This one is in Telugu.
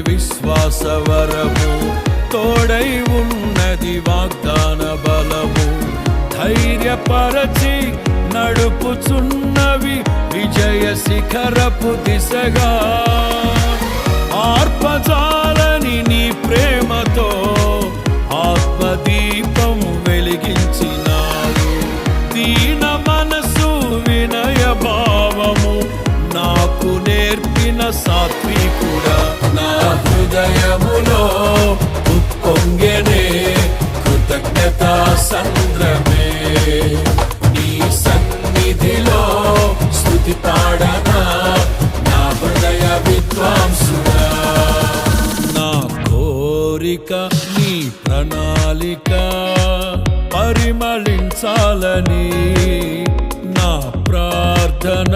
విశ్వాసవరము, తోడై ఉన్నది వాగ్దాన బలము. ధైర్యపరచి నడుపుచున్నవి విజయ శిఖరపు దిశగా. ఆర్పజాలని నీ ప్రేమతో ఆత్మదీపం వెలిగించినాడు. దీన మనసు వినయ భావము నాకు నేర్పిన సాత్వికుడా. నా హృదయములో ఉప్పొంగెనే కృతజ్ఞతా సంద్రమే. నీ సన్నిధిలో స్తుతి పాడనా నా హృదయ విద్వాంసుడా. నా కోరిక నీ ప్రణాళిక పరిమళించాలని, నా ప్రార్థన